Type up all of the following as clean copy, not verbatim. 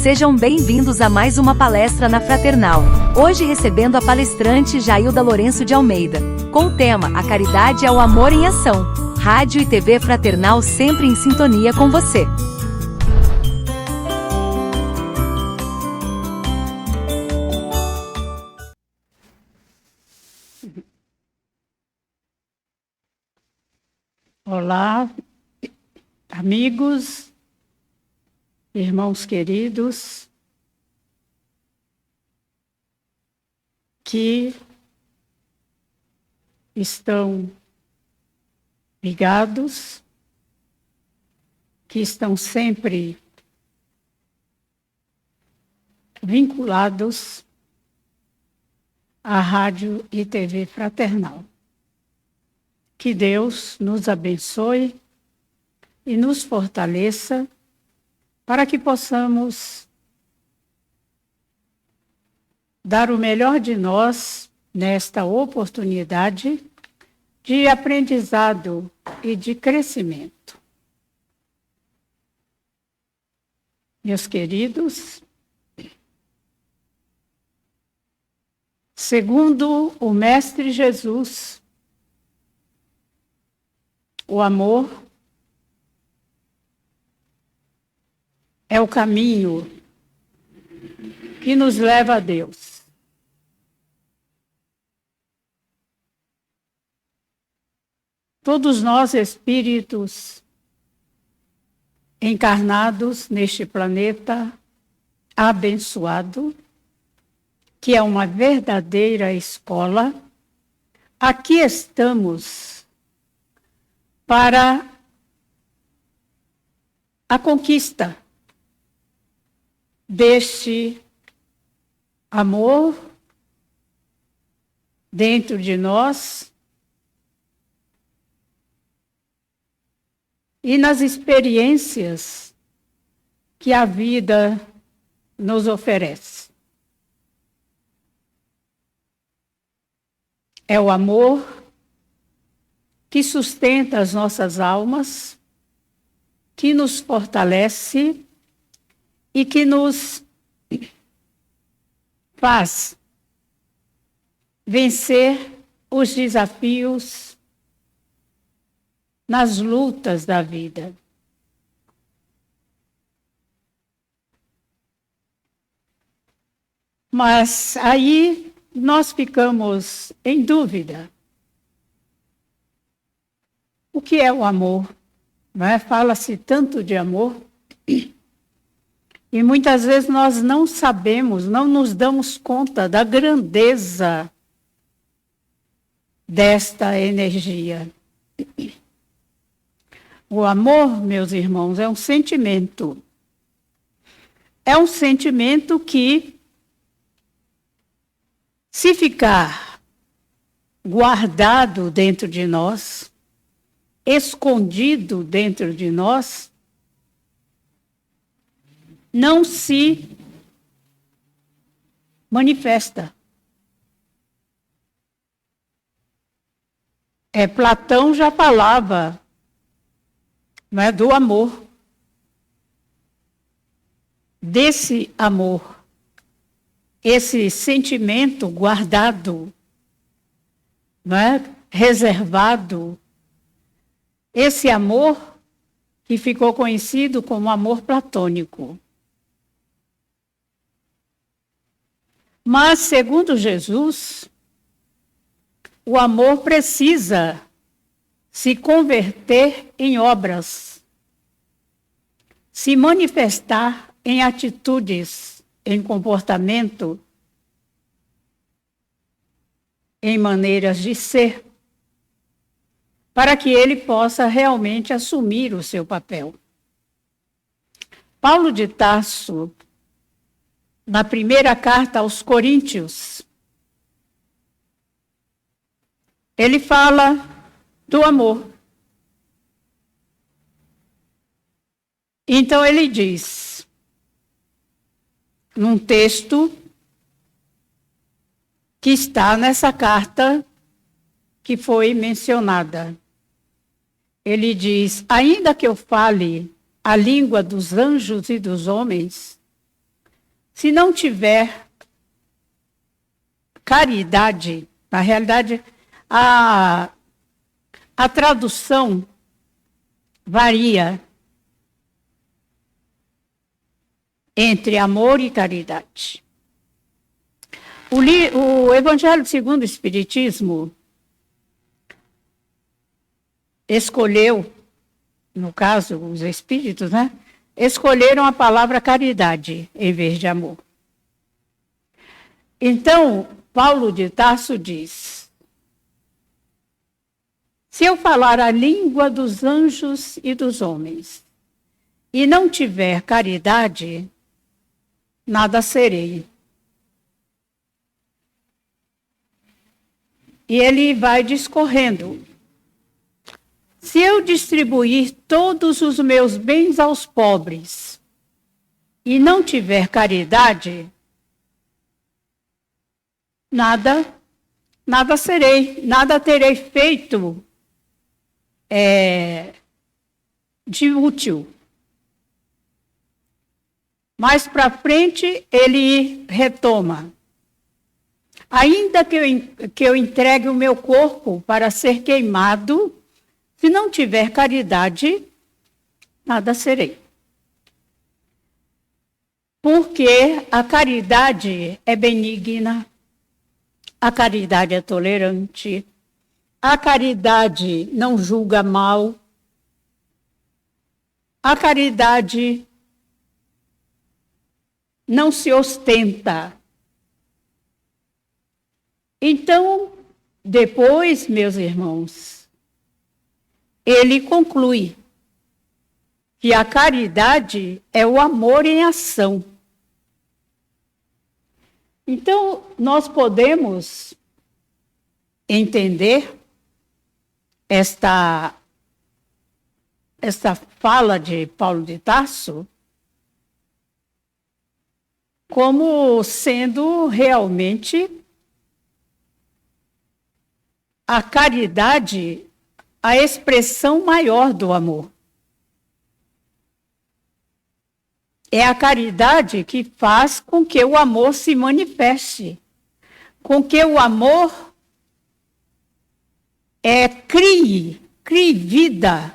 Sejam bem-vindos a mais uma palestra na Fraternal. Hoje recebendo a palestrante Jailda Lourenço de Almeida, com o tema A Caridade é o Amor em Ação. Rádio e TV Fraternal sempre em sintonia com você. Olá, amigos, irmãos queridos, que estão ligados, que estão sempre vinculados à Rádio e TV Fraternal. Que Deus nos abençoe e nos fortaleça para que possamos dar o melhor de nós nesta oportunidade de aprendizado e de crescimento. Meus queridos, segundo o Mestre Jesus, o amor é o caminho que nos leva a Deus. Todos nós, espíritos encarnados neste planeta abençoado, que é uma verdadeira escola, aqui estamos para a conquista deste amor dentro de nós e nas experiências que a vida nos oferece. É o amor que sustenta as nossas almas, que nos fortalece e que nos faz vencer os desafios nas lutas da vida. Mas aí nós ficamos em dúvida. O que é o amor? Não é? Fala-se tanto de amor e muitas vezes nós não sabemos, não nos damos conta da grandeza desta energia. O amor, meus irmãos, é um sentimento. É um sentimento que, se ficar guardado dentro de nós, escondido dentro de nós, não se manifesta. Platão já falava, não é, do amor, desse amor, esse sentimento guardado, não é, reservado. Esse amor que ficou conhecido como amor platônico. Mas, segundo Jesus, o amor precisa se converter em obras, se manifestar em atitudes, em comportamento, em maneiras de ser, para que ele possa realmente assumir o seu papel. Paulo de Tarso, na primeira carta aos Coríntios, ele fala do amor. Então ele diz, num texto que está nessa carta que foi mencionada, ele diz, ainda que eu fale a língua dos anjos e dos homens, se não tiver caridade, na realidade, a tradução varia entre amor e caridade. O Evangelho segundo o Espiritismo escolheu, no caso, os espíritos, né? Escolheram a palavra caridade em vez de amor. Então, Paulo de Tarso diz: se eu falar a língua dos anjos e dos homens, e não tiver caridade, nada serei. E ele vai discorrendo. Se eu distribuir todos os meus bens aos pobres e não tiver caridade, nada serei, nada terei feito de útil. Mais para frente, ele retoma. Ainda que eu entregue o meu corpo para ser queimado, se não tiver caridade, nada serei. Porque a caridade é benigna, a caridade é tolerante, a caridade não julga mal, a caridade não se ostenta. Então, depois, meus irmãos, ele conclui que a caridade é o amor em ação. Então, nós podemos entender esta fala de Paulo de Tarso como sendo realmente a caridade, a expressão maior do amor. É a caridade que faz com que o amor se manifeste, com que o amor crie vida,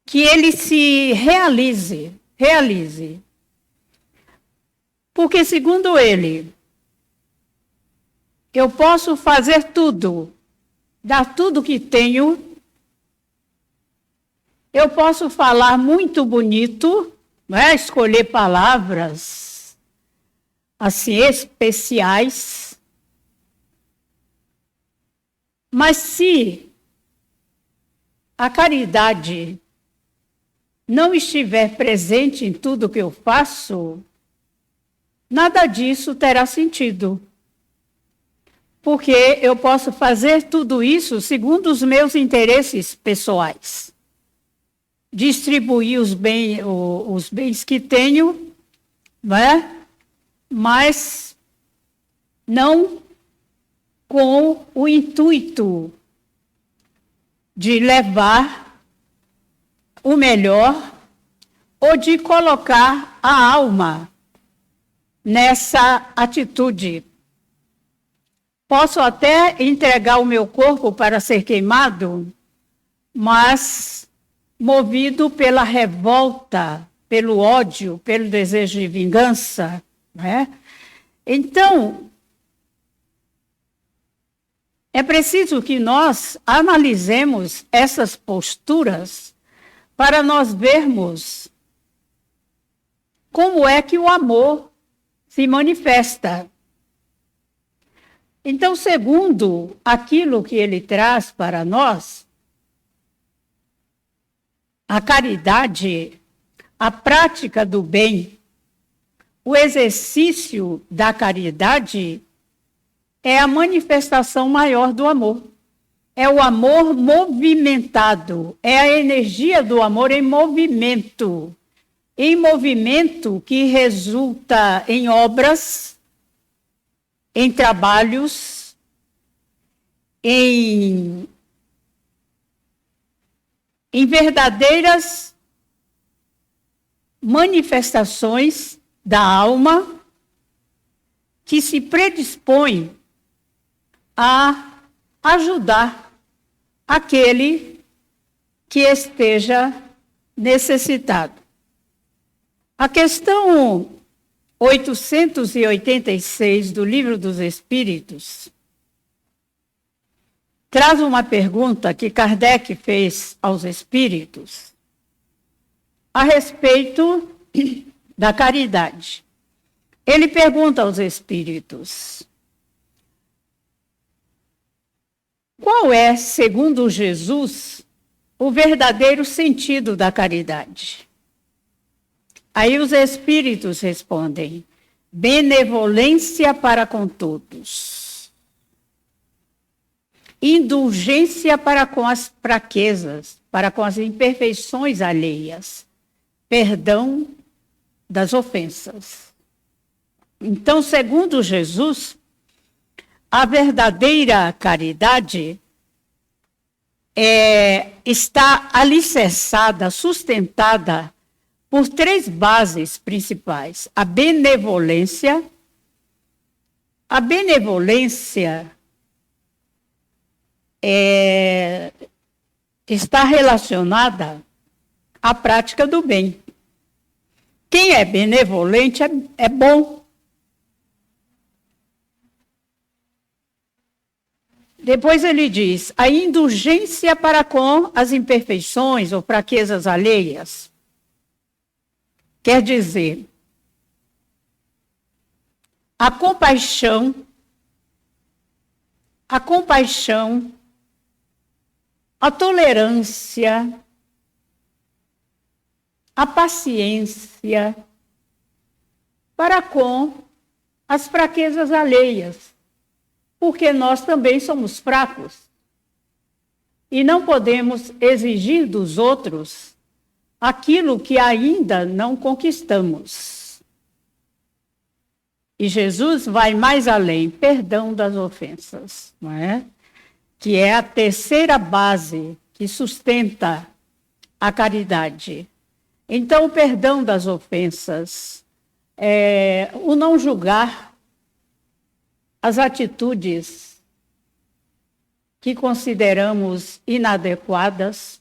que ele se realize. Porque, segundo ele, eu posso fazer tudo, dar tudo que tenho, eu posso falar muito bonito, não é? Escolher palavras assim especiais, mas se a caridade não estiver presente em tudo que eu faço, nada disso terá sentido. Porque eu posso fazer tudo isso segundo os meus interesses pessoais. Distribuir os bens que tenho, não é? Mas não com o intuito de levar o melhor ou de colocar a alma nessa atitude. Posso até entregar o meu corpo para ser queimado, mas movido pela revolta, pelo ódio, pelo desejo de vingança, né? Então, é preciso que nós analisemos essas posturas para nós vermos como é que o amor se manifesta. Então, segundo aquilo que ele traz para nós, a caridade, a prática do bem, o exercício da caridade é a manifestação maior do amor. É o amor movimentado, é a energia do amor em movimento que resulta em obras, em trabalhos, em verdadeiras manifestações da alma que se predispõem a ajudar aquele que esteja necessitado. A questão 886 do Livro dos Espíritos traz uma pergunta que Kardec fez aos espíritos a respeito da caridade. Ele pergunta aos espíritos: qual é, segundo Jesus, o verdadeiro sentido da caridade? Aí os espíritos respondem: benevolência para com todos, indulgência para com as fraquezas, para com as imperfeições alheias, perdão das ofensas. Então, segundo Jesus, a verdadeira caridade está alicerçada, sustentada por três bases principais. A benevolência está relacionada à prática do bem. Quem é benevolente é bom. Depois ele diz: a indulgência para com as imperfeições ou fraquezas alheias. Quer dizer, a compaixão, a tolerância, a paciência para com as fraquezas alheias. Porque nós também somos fracos e não podemos exigir dos outros aquilo que ainda não conquistamos. E Jesus vai mais além, perdão das ofensas, não é? Que é a terceira base que sustenta a caridade. Então, o perdão das ofensas, o não julgar as atitudes que consideramos inadequadas,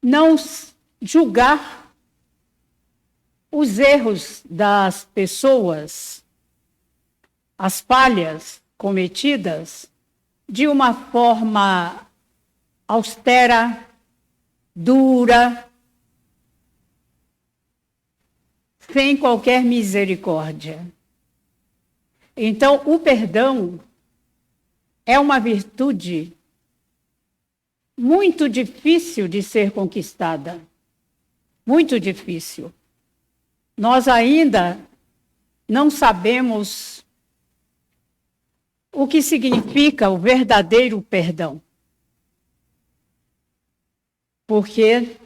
não julgar os erros das pessoas, as falhas cometidas, de uma forma austera, dura, sem qualquer misericórdia. Então, o perdão é uma virtude muito difícil de ser conquistada. Muito difícil. Nós ainda não sabemos o que significa o verdadeiro perdão. Porque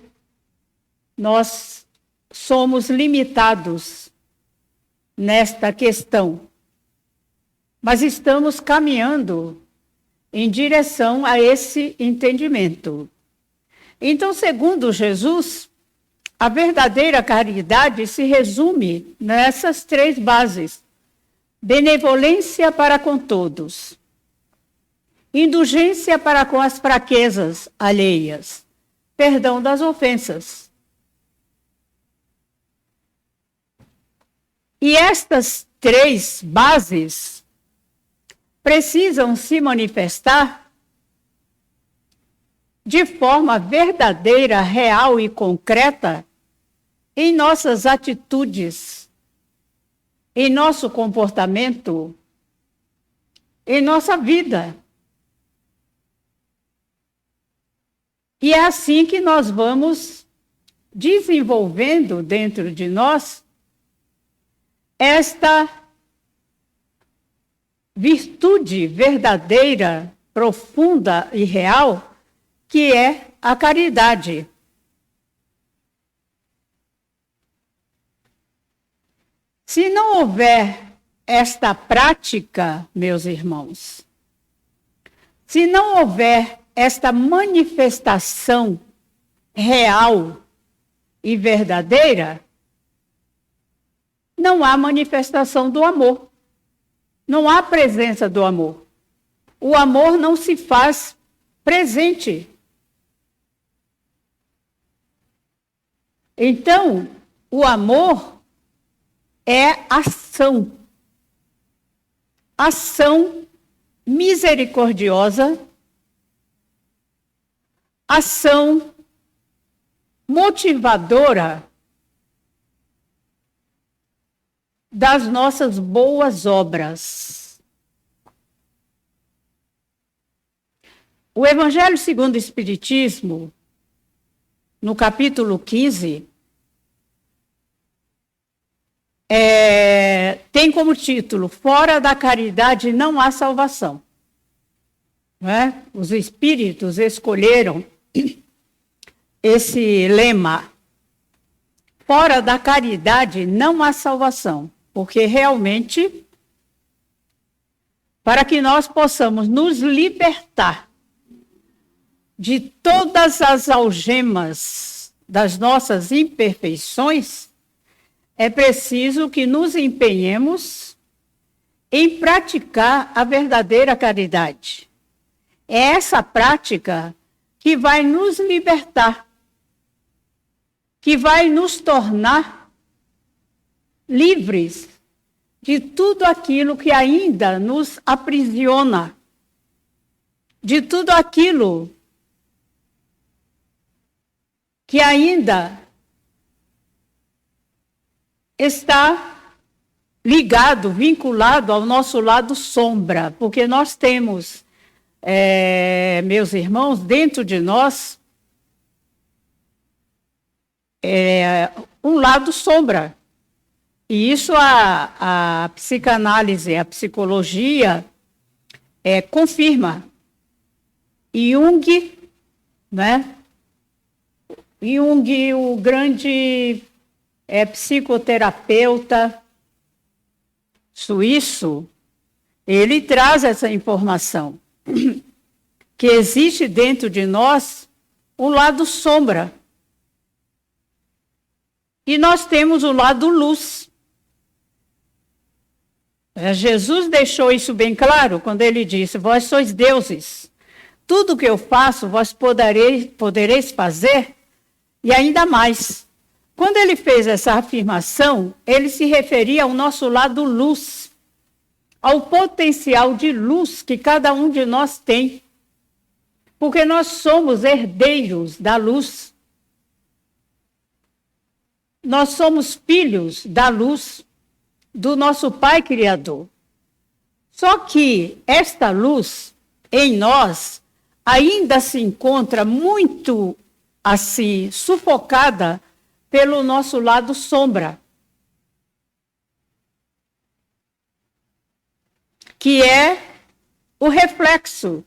nós somos limitados nesta questão. Mas estamos caminhando em direção a esse entendimento. Então, segundo Jesus, a verdadeira caridade se resume nessas três bases: benevolência para com todos, indulgência para com as fraquezas alheias, perdão das ofensas. E estas três bases precisam se manifestar de forma verdadeira, real e concreta em nossas atitudes, em nosso comportamento, em nossa vida. E é assim que nós vamos desenvolvendo dentro de nós esta virtude verdadeira, profunda e real, que é a caridade. Se não houver esta prática, meus irmãos, se não houver esta manifestação real e verdadeira, não há manifestação do amor. Não há presença do amor. O amor não se faz presente. Então, o amor é ação. Ação misericordiosa, ação motivadora das nossas boas obras. O Evangelho segundo o Espiritismo, no capítulo 15, tem como título: Fora da caridade não há salvação. Não é? Os espíritos escolheram esse lema: fora da caridade não há salvação. Porque realmente, para que nós possamos nos libertar de todas as algemas das nossas imperfeições, é preciso que nos empenhemos em praticar a verdadeira caridade. É essa prática que vai nos libertar, que vai nos tornar livres de tudo aquilo que ainda nos aprisiona, de tudo aquilo que ainda está ligado, vinculado ao nosso lado sombra, porque nós temos, meus irmãos, dentro de nós, um lado sombra. E isso a psicanálise, a psicologia confirma. Jung, né? Jung, o grande psicoterapeuta suíço, ele traz essa informação, que existe dentro de nós um lado sombra. E nós temos o lado luz. Jesus deixou isso bem claro quando ele disse: vós sois deuses. Tudo que eu faço, vós podereis fazer, e ainda mais. Quando ele fez essa afirmação, ele se referia ao nosso lado luz, ao potencial de luz que cada um de nós tem. Porque nós somos herdeiros da luz. Nós somos filhos da luz do nosso Pai Criador. Só que esta luz em nós ainda se encontra muito assim sufocada pelo nosso lado sombra, que é o reflexo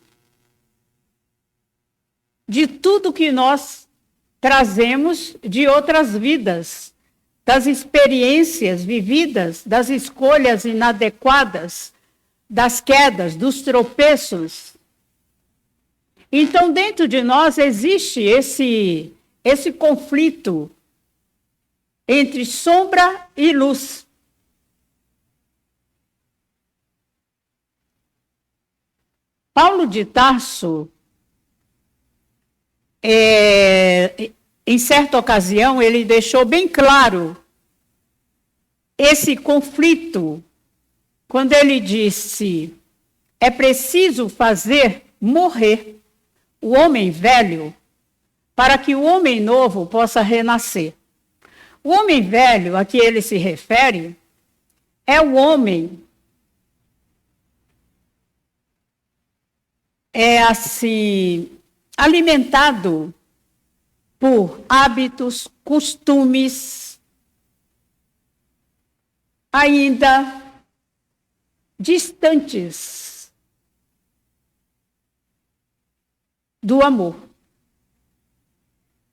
de tudo que nós trazemos de outras vidas, das experiências vividas, das escolhas inadequadas, das quedas, dos tropeços. Então, dentro de nós existe esse conflito entre sombra e luz. Paulo de Tarso, em certa ocasião, ele deixou bem claro esse conflito, quando ele disse: é preciso fazer morrer o homem velho para que o homem novo possa renascer. O homem velho a que ele se refere é o homem alimentado por hábitos, costumes ainda distantes do amor.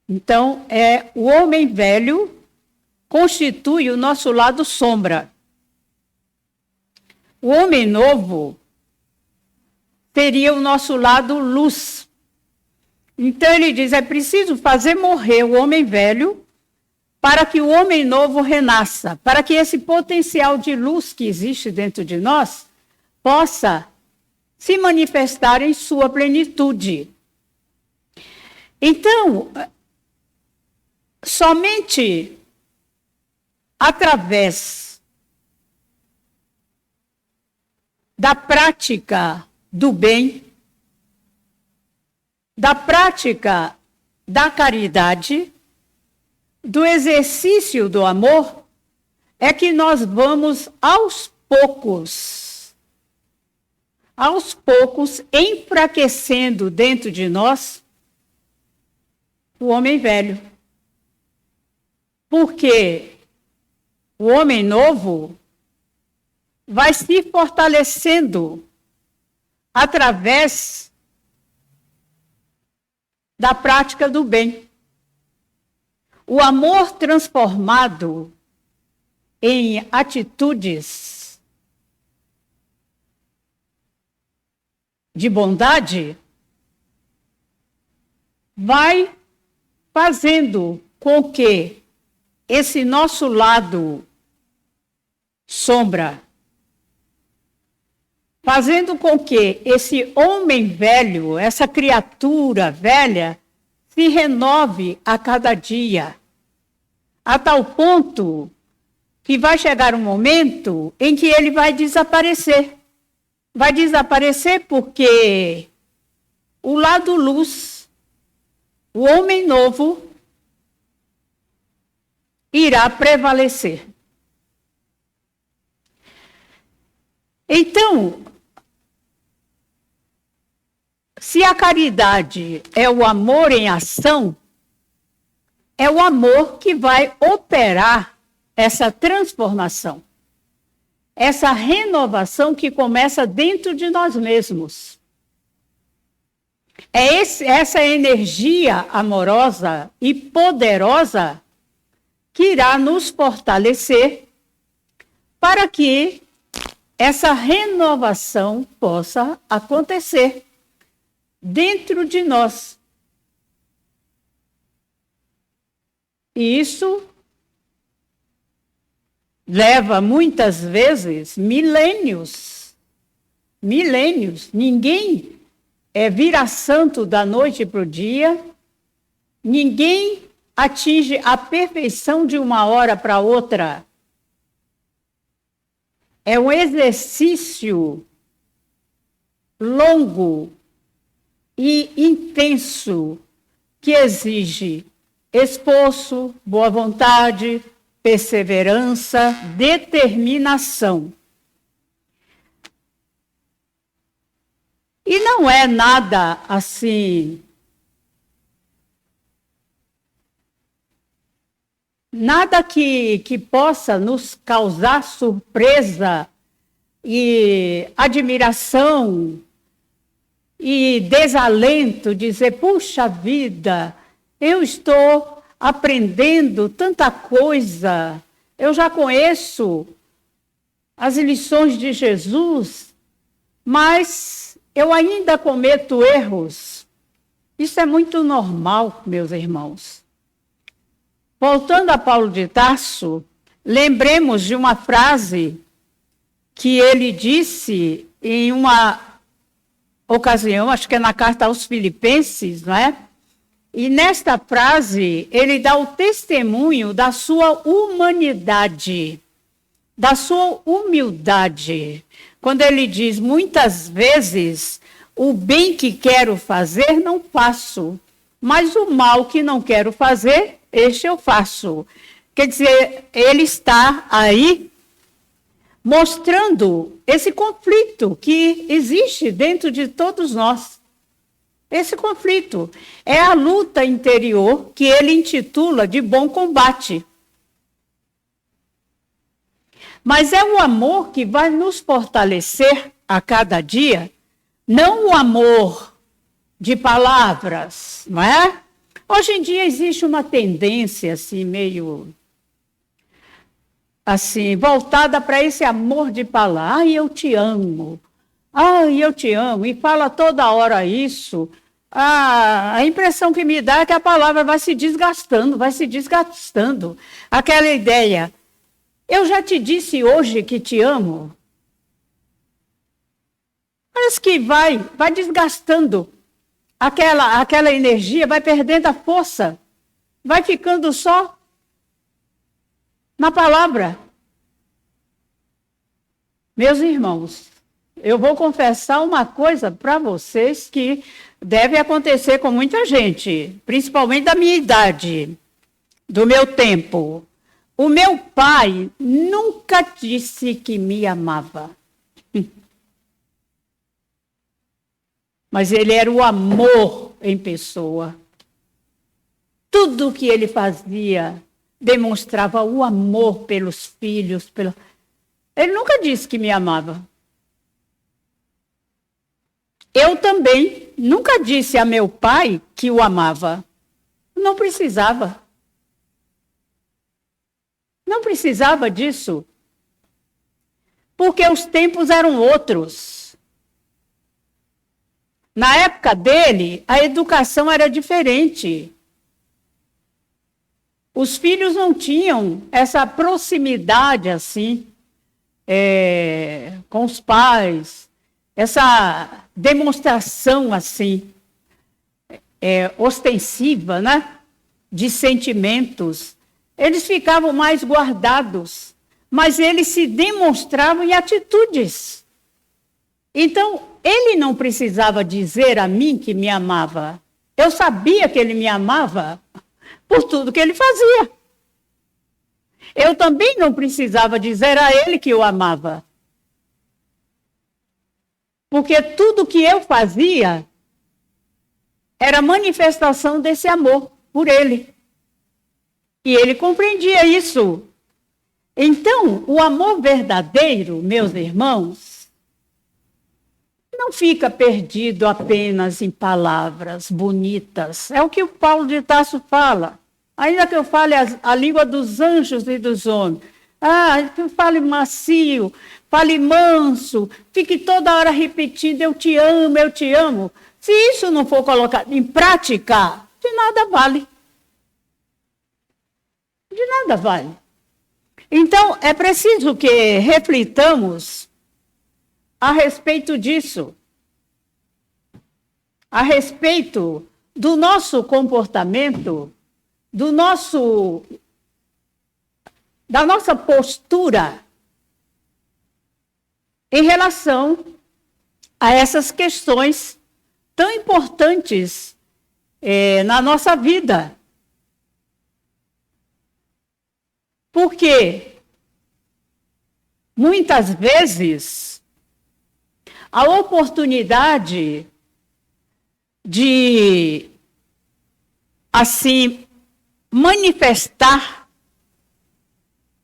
Então, o homem velho constitui o nosso lado sombra. O homem novo teria o nosso lado luz. Então ele diz: é preciso fazer morrer o homem velho para que o homem novo renasça, para que esse potencial de luz que existe dentro de nós possa se manifestar em sua plenitude. Então, somente através da prática do bem, da prática da caridade, do exercício do amor, é que nós vamos aos poucos, enfraquecendo dentro de nós o homem velho. Porque o homem novo vai se fortalecendo através da prática do bem. O amor transformado em atitudes de bondade vai fazendo com que esse nosso lado sombra, fazendo com que esse homem velho, essa criatura velha, se renove a cada dia, a tal ponto que vai chegar um momento em que ele vai desaparecer. Vai desaparecer porque o lado luz, o homem novo, irá prevalecer. Então, se a caridade é o amor em ação, é o amor que vai operar essa transformação, essa renovação que começa dentro de nós mesmos. É essa energia amorosa e poderosa que irá nos fortalecer para que essa renovação possa acontecer dentro de nós. E isso leva muitas vezes milênios. Ninguém vira santo da noite para o dia, ninguém atinge a perfeição de uma hora para outra. É um exercício longo e intenso que exige esforço, boa vontade, perseverança, determinação. E não é nada assim, nada que possa nos causar surpresa e admiração e desalento, dizer, puxa vida, eu estou aprendendo tanta coisa, eu já conheço as lições de Jesus, mas eu ainda cometo erros. Isso é muito normal, meus irmãos. Voltando a Paulo de Tarso, lembremos de uma frase que ele disse em uma ocasião, acho que é na carta aos Filipenses, não é? E nesta frase, ele dá o testemunho da sua humanidade, da sua humildade. Quando ele diz, muitas vezes, o bem que quero fazer, não faço, mas o mal que não quero fazer, este eu faço. Quer dizer, ele está aí mostrando esse conflito que existe dentro de todos nós. Esse conflito é a luta interior que ele intitula de bom combate. Mas é o amor que vai nos fortalecer a cada dia, não o amor de palavras, não é? Hoje em dia existe uma tendência assim meio assim, voltada para esse amor de palavras. Ai, eu te amo. Ai, eu te amo. E fala toda hora isso. A impressão que me dá é que a palavra vai se desgastando, vai se desgastando. Aquela ideia, eu já te disse hoje que te amo. Parece que vai desgastando. Aquela energia vai perdendo a força. Vai ficando só na palavra. Meus irmãos, eu vou confessar uma coisa para vocês que deve acontecer com muita gente, principalmente da minha idade, do meu tempo. O meu pai nunca disse que me amava. Mas ele era o amor em pessoa. Tudo que ele fazia demonstrava o amor pelos filhos. Ele nunca disse que me amava. Eu também nunca disse a meu pai que o amava. Não precisava. Não precisava disso. Porque os tempos eram outros. Na época dele, a educação era diferente. Os filhos não tinham essa proximidade assim com os pais, essa demonstração assim ostensiva, né, de sentimentos. Eles ficavam mais guardados, mas eles se demonstravam em atitudes. Então, ele não precisava dizer a mim que me amava. Eu sabia que ele me amava por tudo que ele fazia. Eu também não precisava dizer a ele que eu amava. Porque tudo que eu fazia era manifestação desse amor por ele. E ele compreendia isso. Então, o amor verdadeiro, meus irmãos, não fica perdido apenas em palavras bonitas. É o que o Paulo de Tarso fala. Ainda que eu fale a língua dos anjos e dos homens. Que eu fale macio, fale manso, fique toda hora repetindo, eu te amo, eu te amo. Se isso não for colocado em prática, de nada vale. De nada vale. Então, é preciso que reflitamos a respeito disso. A respeito do nosso comportamento, da nossa postura em relação a essas questões tão importantes na nossa vida. Porque muitas vezes a oportunidade de assim manifestar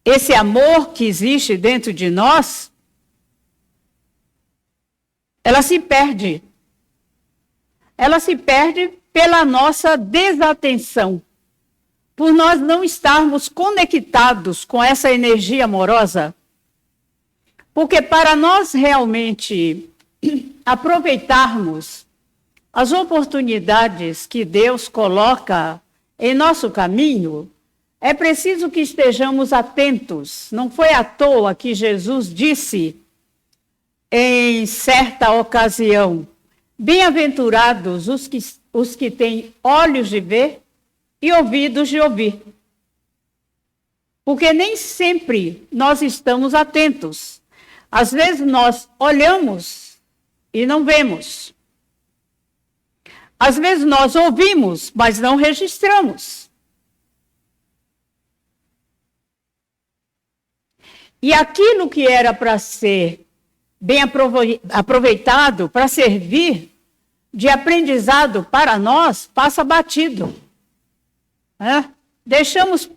esse amor que existe dentro de nós, ela se perde. Ela se perde pela nossa desatenção, por nós não estarmos conectados com essa energia amorosa. Porque para nós realmente aproveitarmos as oportunidades que Deus coloca em nosso caminho, é preciso que estejamos atentos. Não foi à toa que Jesus disse em certa ocasião: bem-aventurados os que têm olhos de ver e ouvidos de ouvir. Porque nem sempre nós estamos atentos. Às vezes nós olhamos e não vemos. Às vezes nós ouvimos, mas não registramos. E aquilo que era para ser bem aproveitado, para servir de aprendizado para nós, passa batido. Deixamos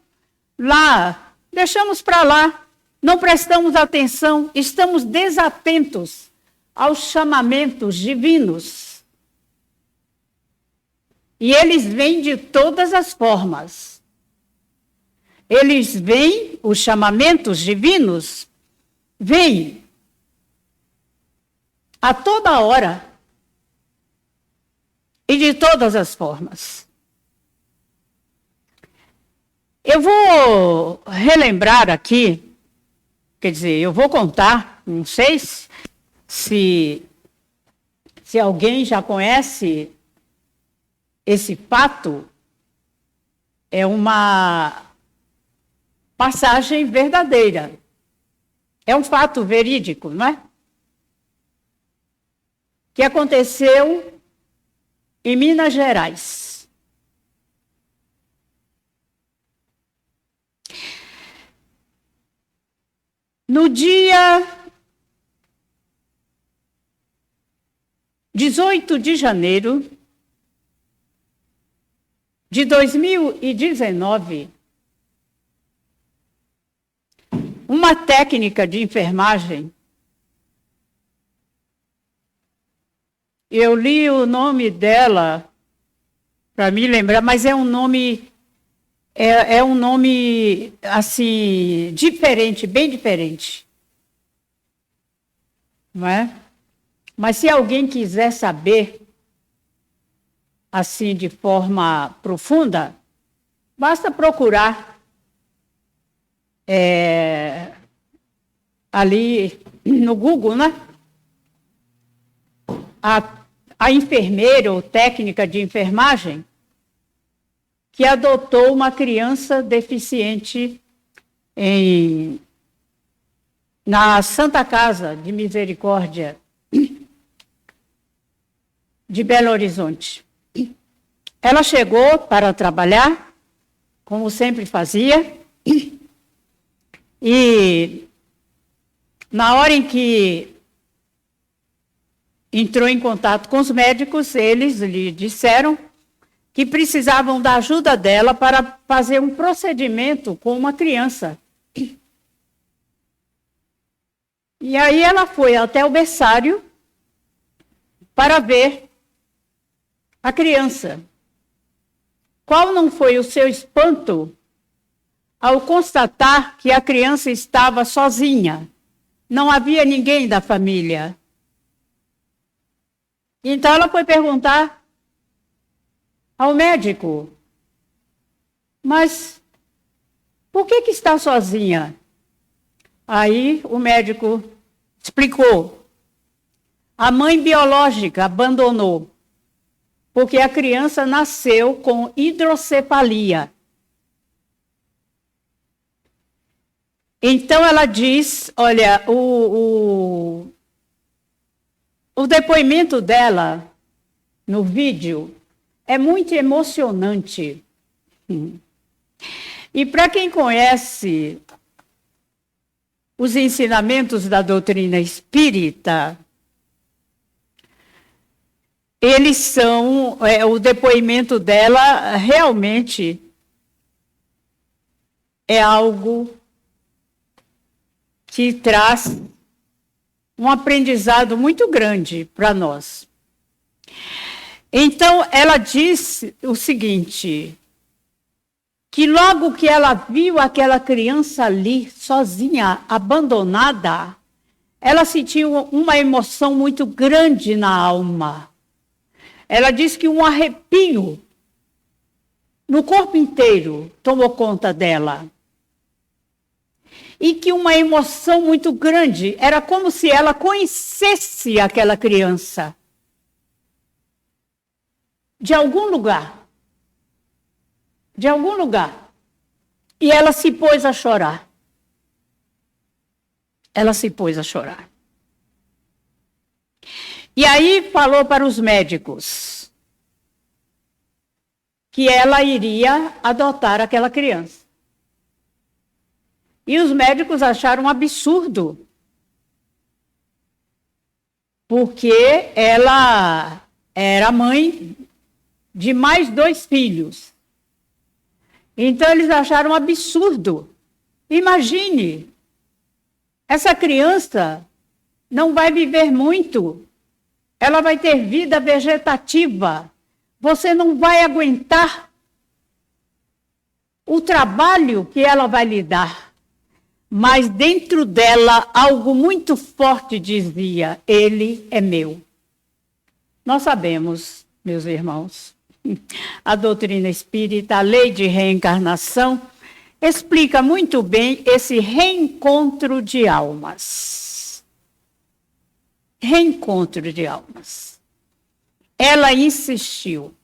para lá, não prestamos atenção, estamos desatentos aos chamamentos divinos. E eles vêm de todas as formas. Eles vêm, os chamamentos divinos, vêm a toda hora. e de todas as formas. Eu vou relembrar aqui, quer dizer, eu vou contar, não sei se alguém já conhece esse fato, é uma passagem verdadeira. É um fato verídico, não é? Que aconteceu em Minas Gerais. No dia 18 de janeiro de 2019, uma técnica de enfermagem, eu li o nome dela para me lembrar, mas é um nome assim diferente, bem diferente, não é? Mas se alguém quiser saber assim de forma profunda, basta procurar ali no Google, né? A enfermeira ou técnica de enfermagem que adotou uma criança deficiente na Santa Casa de Misericórdia de Belo Horizonte. Ela chegou para trabalhar, como sempre fazia, e na hora em que entrou em contato com os médicos, eles lhe disseram que precisavam da ajuda dela para fazer um procedimento com uma criança. E aí ela foi até o berçário para ver a criança. Qual não foi o seu espanto ao constatar que a criança estava sozinha? Não havia ninguém da família. Então ela foi perguntar ao médico: mas por que está sozinha? Aí o médico explicou: a mãe biológica abandonou, porque a criança nasceu com hidrocefalia. Então ela diz, olha, o depoimento dela no vídeo é muito emocionante. E para quem conhece os ensinamentos da doutrina espírita, eles são, o depoimento dela realmente é algo que traz um aprendizado muito grande para nós. Então, ela disse o seguinte, que logo que ela viu aquela criança ali, sozinha, abandonada, ela sentiu uma emoção muito grande na alma. Ela disse que um arrepio no corpo inteiro tomou conta dela. E que uma emoção muito grande, era como se ela conhecesse aquela criança. De algum lugar. De algum lugar. E ela se pôs a chorar. Ela se pôs a chorar. E aí falou para os médicos que ela iria adotar aquela criança. E os médicos acharam um absurdo, porque ela era mãe de mais 2 filhos. Então eles acharam um absurdo. Imagine, essa criança não vai viver muito, ela vai ter vida vegetativa, você não vai aguentar o trabalho que ela vai lhe dar. Mas dentro dela, algo muito forte dizia: ele é meu. Nós sabemos meus irmãos. A doutrina espírita, a lei de reencarnação, explica muito bem esse reencontro de almas. Reencontro de almas. Ela insistiu.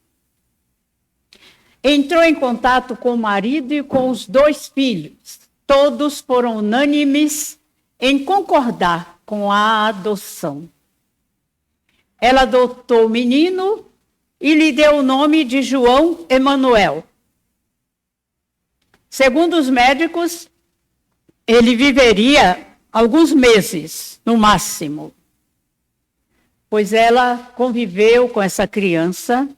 Entrou em contato com o marido e com os 2 filhos. Todos foram unânimes em concordar com a adoção. Ela adotou o menino e lhe deu o nome de João Emanuel. Segundo os médicos, ele viveria alguns meses, no máximo, pois ela conviveu com essa criança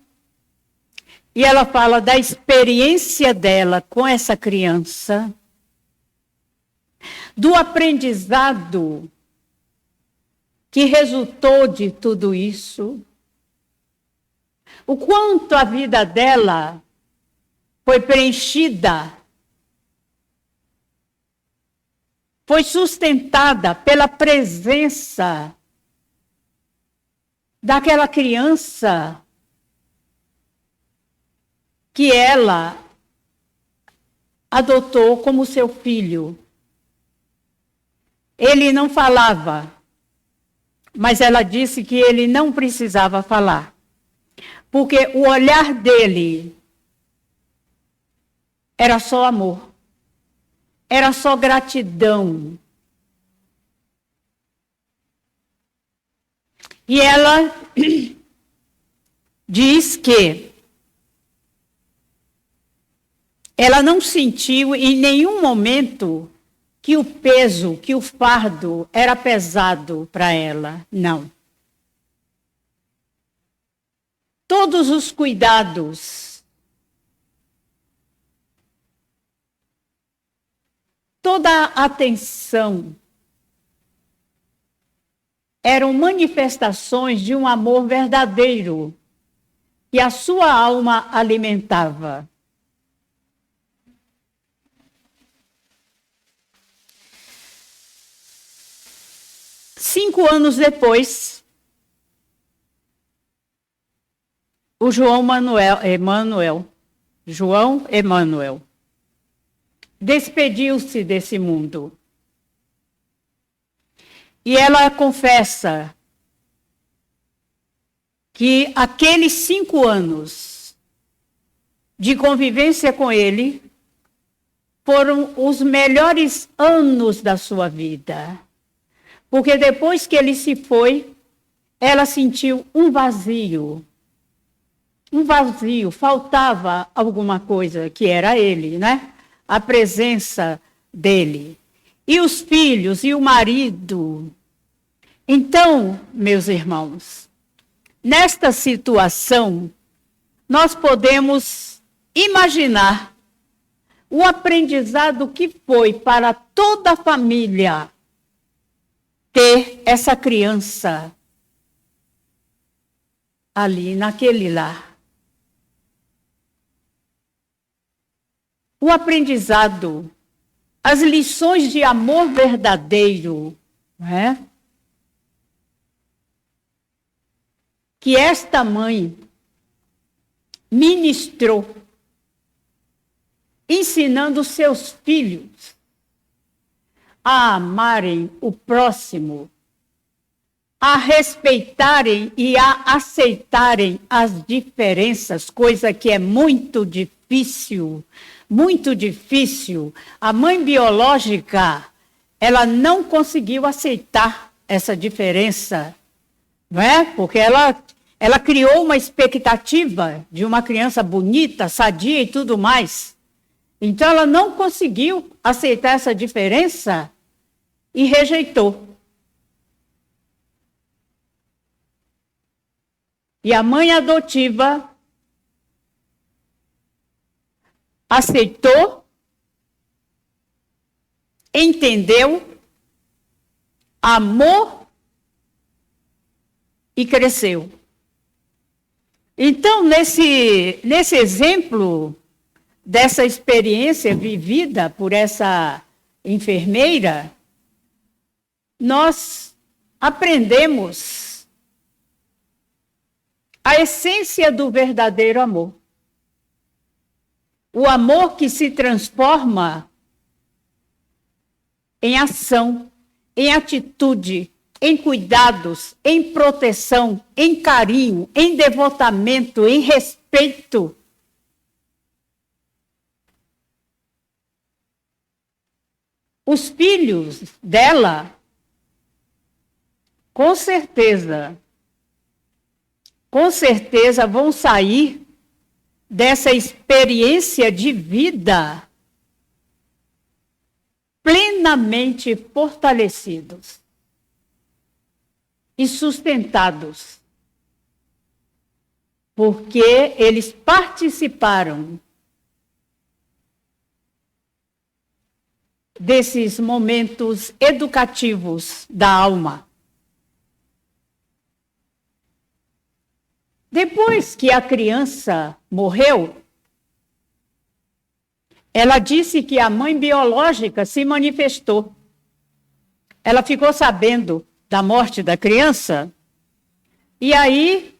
e ela fala da experiência dela com essa criança, do aprendizado que resultou de tudo isso, o quanto a vida dela foi preenchida, foi sustentada pela presença daquela criança que ela adotou como seu filho. Ele não falava, mas ela disse que ele não precisava falar, porque o olhar dele era só amor, era só gratidão. E ela diz que ela não sentiu em nenhum momento que o peso, que o fardo era pesado para ela. Não. Todos os cuidados, toda a atenção eram manifestações de um amor verdadeiro que a sua alma alimentava. Cinco anos depois, o João Emanuel despediu-se desse mundo. E ela confessa que aqueles 5 anos de convivência com ele foram os melhores anos da sua vida. Porque depois que ele se foi, ela sentiu um vazio. Um vazio, faltava alguma coisa, que era ele, né? A presença dele. E os filhos, e o marido. Então, meus irmãos, nesta situação, nós podemos imaginar o aprendizado que foi para toda a família ter essa criança ali, naquele lar. O aprendizado, as lições de amor verdadeiro, não é? Que esta mãe ministrou, ensinando seus filhos a amarem o próximo, a respeitarem e a aceitarem as diferenças, coisa que é muito difícil, muito difícil. A mãe biológica, ela não conseguiu aceitar essa diferença, não é? Porque ela criou uma expectativa de uma criança bonita, sadia e tudo mais. Então, ela não conseguiu aceitar essa diferença e rejeitou. E a mãe adotiva aceitou, entendeu, amou e cresceu. Então, nesse exemplo dessa experiência vivida por essa enfermeira, nós aprendemos a essência do verdadeiro amor. O amor que se transforma em ação, em atitude, em cuidados, em proteção, em carinho, em devotamento, em respeito. Os filhos dela, com certeza vão sair dessa experiência de vida plenamente fortalecidos e sustentados, porque eles participaram desses momentos educativos da alma. Depois que a criança morreu, ela disse que a mãe biológica se manifestou. Ela ficou sabendo da morte da criança e aí,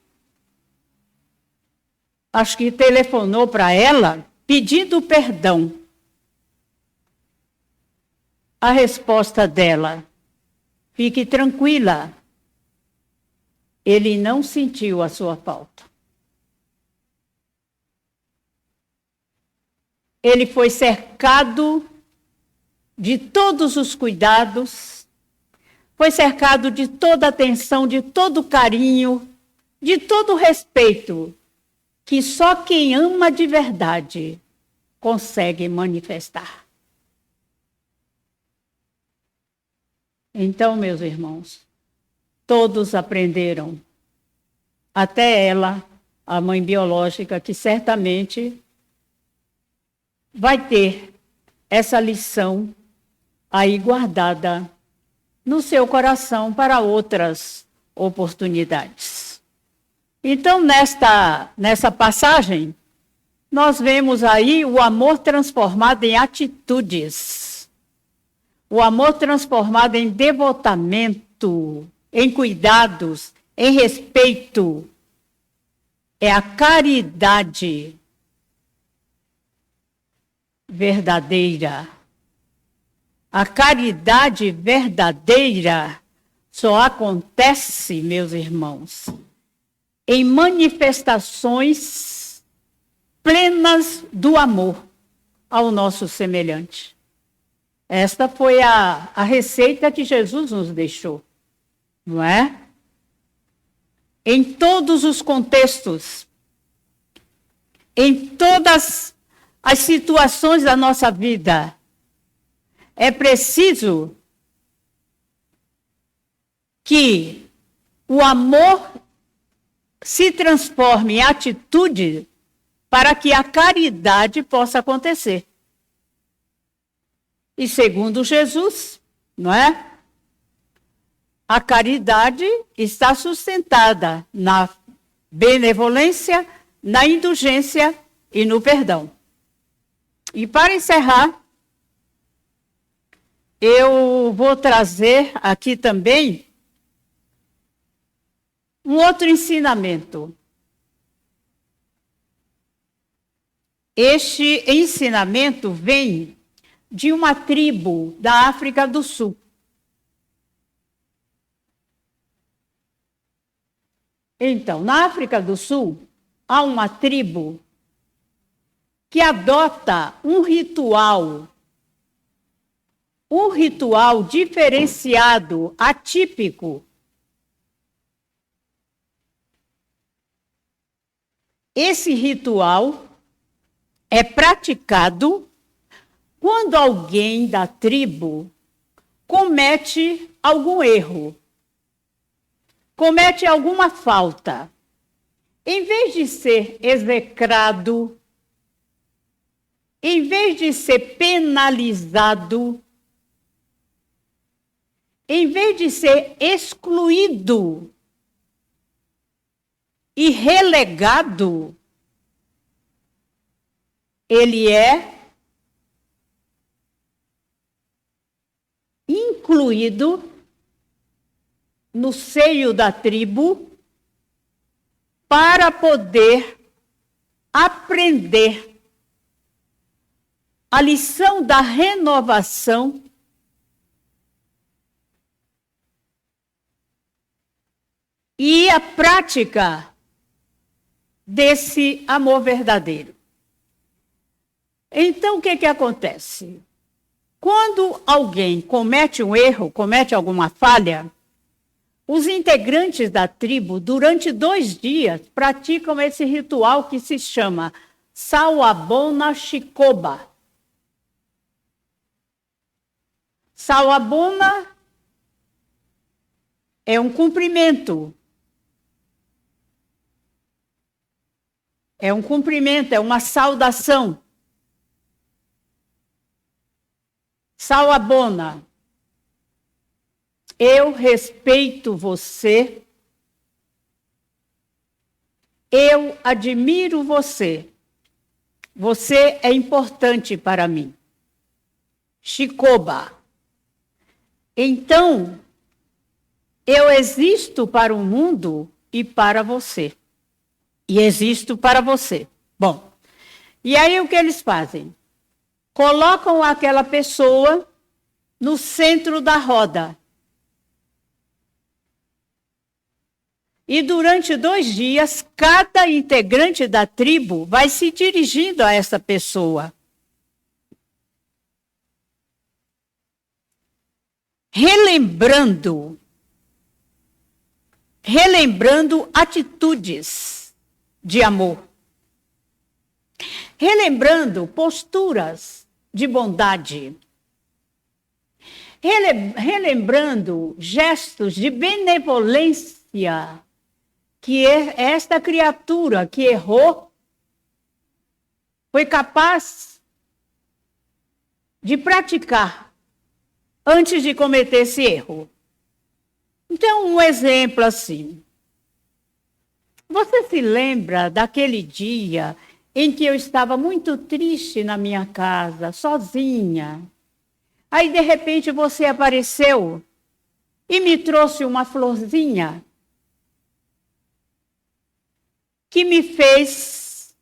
acho que telefonou para ela pedindo perdão. A resposta dela: fique tranquila, ele não sentiu a sua falta. Ele foi cercado de todos os cuidados, foi cercado de toda a atenção, de todo o carinho, de todo o respeito, que só quem ama de verdade consegue manifestar. Então, meus irmãos, todos aprenderam, até ela, a mãe biológica, que certamente vai ter essa lição aí guardada no seu coração para outras oportunidades. Então, nessa passagem, nós vemos aí o amor transformado em atitudes, o amor transformado em devotamento, em cuidados, em respeito. É a caridade verdadeira. A caridade verdadeira só acontece, meus irmãos, em manifestações plenas do amor ao nosso semelhante. Esta foi a receita que Jesus nos deixou, não é? Em todos os contextos, em todas as situações da nossa vida, é preciso que o amor se transforme em atitude para que a caridade possa acontecer. E segundo Jesus, não é? A caridade está sustentada na benevolência, na indulgência e no perdão. E para encerrar, eu vou trazer aqui também um outro ensinamento. Este ensinamento vem de uma tribo da África do Sul. Então, na África do Sul, há uma tribo que adota um ritual diferenciado, atípico. Esse ritual é praticado quando alguém da tribo comete algum erro, comete alguma falta. Em vez de ser execrado, em vez de ser penalizado, em vez de ser excluído e relegado, ele é incluído no seio da tribo para poder aprender a lição da renovação e a prática desse amor verdadeiro. Então, o que acontece? Quando alguém comete um erro, comete alguma falha, os integrantes da tribo, durante 2 dias, praticam esse ritual que se chama Sawabona Shikoba. Sawabona é um cumprimento. É um cumprimento, é uma saudação. Sawabona. Eu respeito você. Eu admiro você. Você é importante para mim. Shikoba. Então, eu existo para o mundo e para você. E existo para você. Bom, e aí o que eles fazem? Colocam aquela pessoa no centro da roda. E durante 2 dias, cada integrante da tribo vai se dirigindo a essa pessoa. Relembrando atitudes de amor. Relembrando posturas de bondade. Relembrando gestos de benevolência que esta criatura que errou foi capaz de praticar antes de cometer esse erro. Então, um exemplo assim. Você se lembra daquele dia em que eu estava muito triste na minha casa, sozinha? Aí, de repente, você apareceu e me trouxe uma florzinha que me fez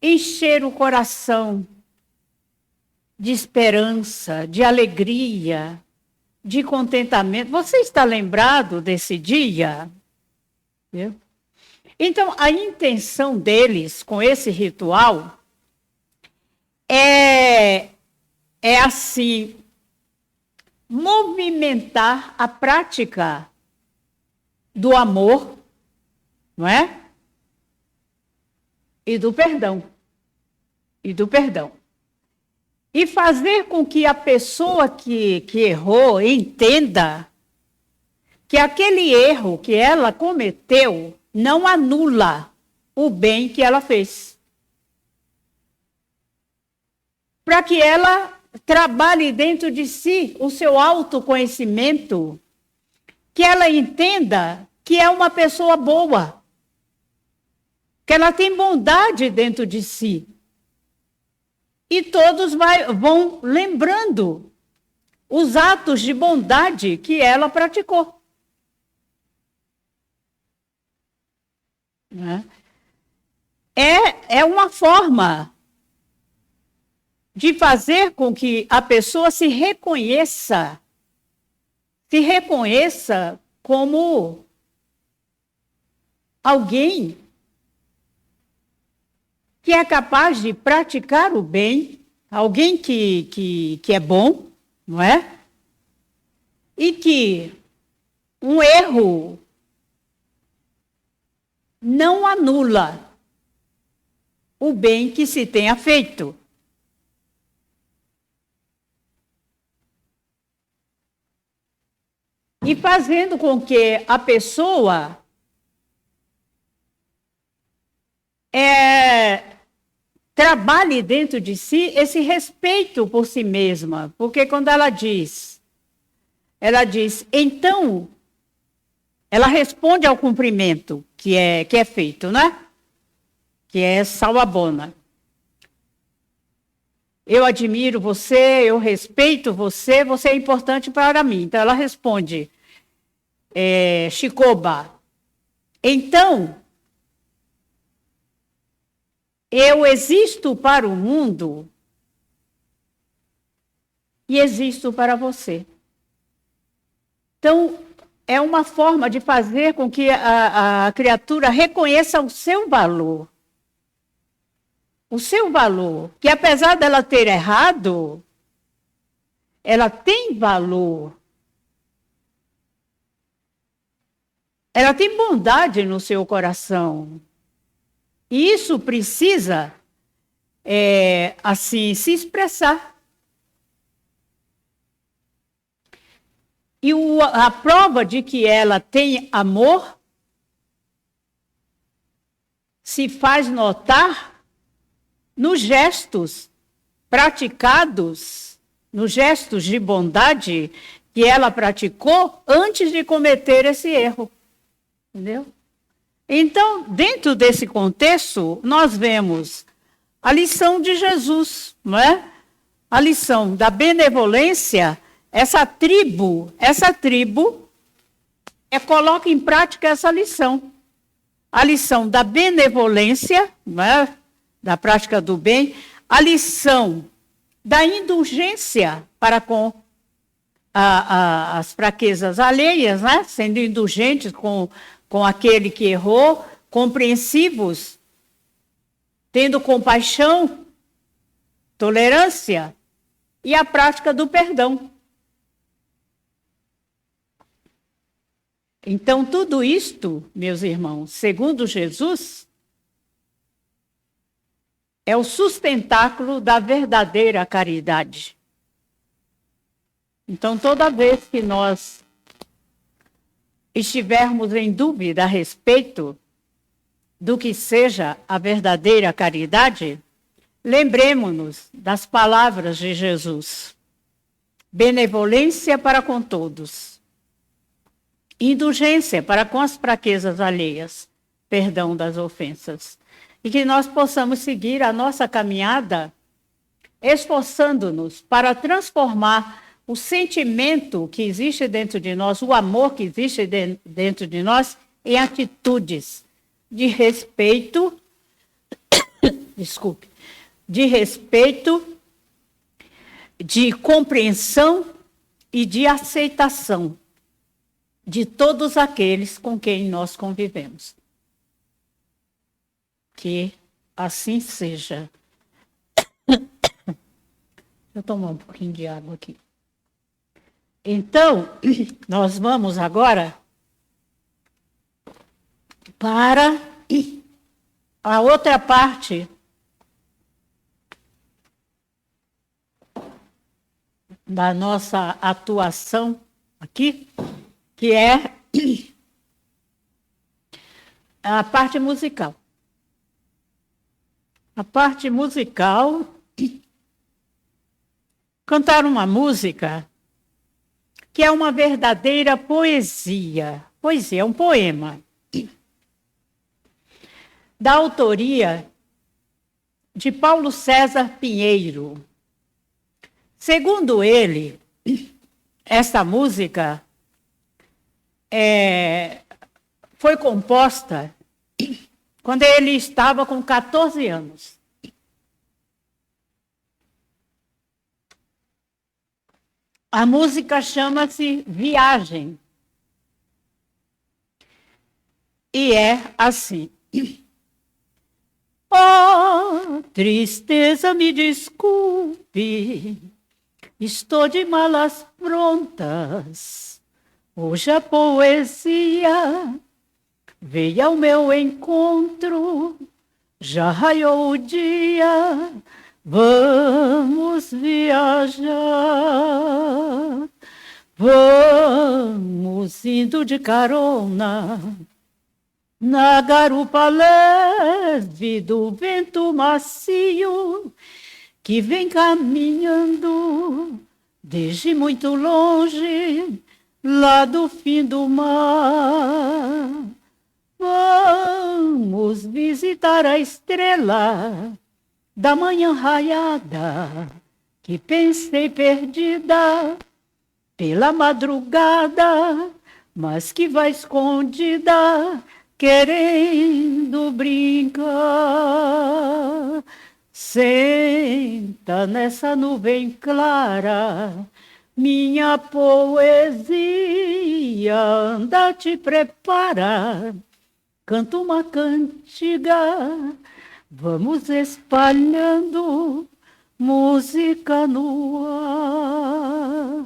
encher o coração de esperança, de alegria, de contentamento. Você está lembrado desse dia? Então, a intenção deles com esse ritual é assim, movimentar a prática do amor, não é? E do perdão. E fazer com que a pessoa que errou entenda que aquele erro que ela cometeu não anula o bem que ela fez. Para que ela trabalhe dentro de si o seu autoconhecimento, que ela entenda que é uma pessoa boa, que ela tem bondade dentro de si. E todos vão lembrando os atos de bondade que ela praticou. É uma forma de fazer com que a pessoa se reconheça como alguém que é capaz de praticar o bem, alguém que é bom, não é? E que um erro não anula o bem que se tenha feito. E fazendo com que a pessoa trabalhe dentro de si esse respeito por si mesma. Porque quando ela diz, então, ela responde ao cumprimento que é feito, né? Que é Sawabona. Eu admiro você, eu respeito você, você é importante para mim. Então, ela responde, Shikoba. Então, Eu existo para o mundo e existo para você. Então, é uma forma de fazer com que a criatura reconheça o seu valor. O seu valor, que apesar dela ter errado, ela tem valor. Ela tem bondade no seu coração. E isso precisa, assim, se expressar. E a prova de que ela tem amor se faz notar nos gestos praticados, nos gestos de bondade que ela praticou antes de cometer esse erro. Entendeu? Então, dentro desse contexto, nós vemos a lição de Jesus, não é? A lição da benevolência. Essa tribo coloca em prática essa lição. A lição da benevolência, né, da prática do bem, a lição da indulgência para com as fraquezas alheias, né, sendo indulgentes com aquele que errou, compreensivos, tendo compaixão, tolerância, e a prática do perdão. Então, tudo isto, meus irmãos, segundo Jesus, é o sustentáculo da verdadeira caridade. Então, toda vez que nós estivermos em dúvida a respeito do que seja a verdadeira caridade, lembremos-nos das palavras de Jesus. Benevolência para com todos. Indulgência para com as fraquezas alheias, perdão das ofensas. E que nós possamos seguir a nossa caminhada esforçando-nos para transformar o sentimento que existe dentro de nós, o amor que existe dentro de nós, em atitudes de respeito, de respeito, de compreensão e de aceitação de todos aqueles com quem nós convivemos. Que assim seja. Deixa eu tomar um pouquinho de água aqui. Então, nós vamos agora para a outra parte da nossa atuação aqui, que é a parte musical. A parte musical, cantar uma música que é uma verdadeira poesia. Poesia é um poema. Da autoria de Paulo César Pinheiro. Segundo ele, esta música foi composta quando ele estava com 14 anos. A música chama-se Viagem. E é assim. Oh, tristeza, me desculpe, estou de malas prontas. Hoje a poesia veio ao meu encontro, já raiou o dia, vamos viajar. Vamos indo de carona na garupa leve do vento macio que vem caminhando desde muito longe, lá do fim do mar. Vamos visitar a estrela da manhã raiada, que pensei perdida pela madrugada, mas que vai escondida querendo brincar. Senta nessa nuvem clara, minha poesia, anda te prepara. Canta uma cantiga, vamos espalhando música no ar.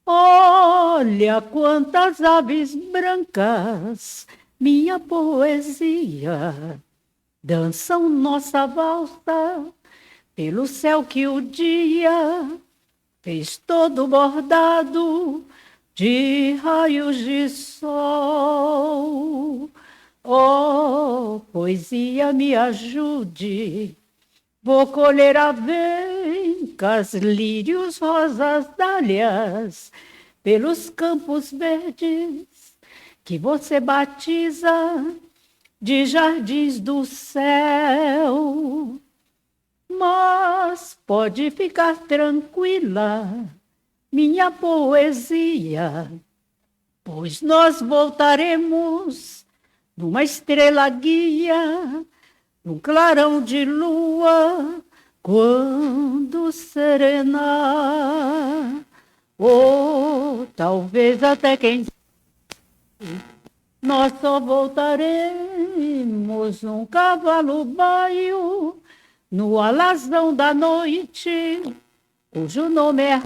Olha quantas aves brancas, minha poesia, dançam nossa valsa pelo céu que o dia fez todo bordado de raios de sol. Oh, poesia, me ajude, vou colher avencas, lírios, rosas, dálias, pelos campos verdes que você batiza de jardins do céu. Mas pode ficar tranquila, minha poesia, pois nós voltaremos numa estrela guia, num clarão de lua, quando serenar. Ou talvez até quem nós só voltaremos num cavalo baio, no alazão da noite, cujo nome é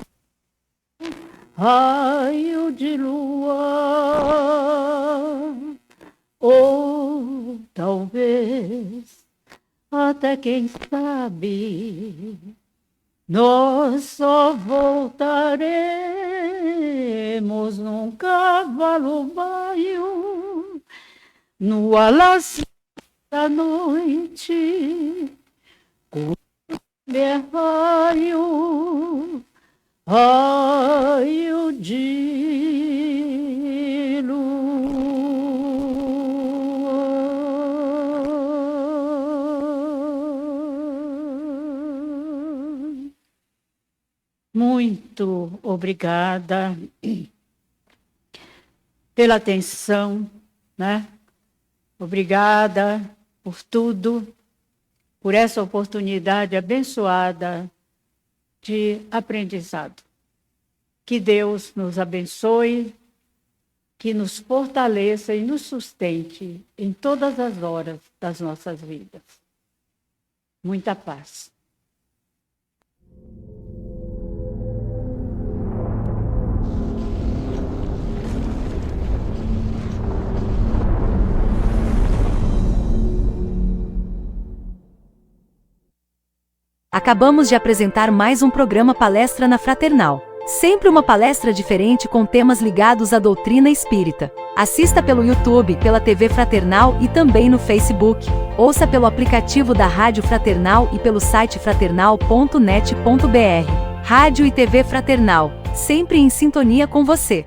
raio de lua. Ou talvez, até quem sabe, nós só voltaremos num cavalo baio, no alazão da noite, com raio, raio de lua. Muito obrigada pela atenção, né? Obrigada por tudo, por essa oportunidade abençoada de aprendizado. Que Deus nos abençoe, que nos fortaleça e nos sustente em todas as horas das nossas vidas. Muita paz. Acabamos de apresentar mais um programa Palestra na Fraternal. Sempre uma palestra diferente com temas ligados à doutrina espírita. Assista pelo YouTube, pela TV Fraternal e também no Facebook. Ouça pelo aplicativo da Rádio Fraternal e pelo site fraternal.net.br. Rádio e TV Fraternal, sempre em sintonia com você.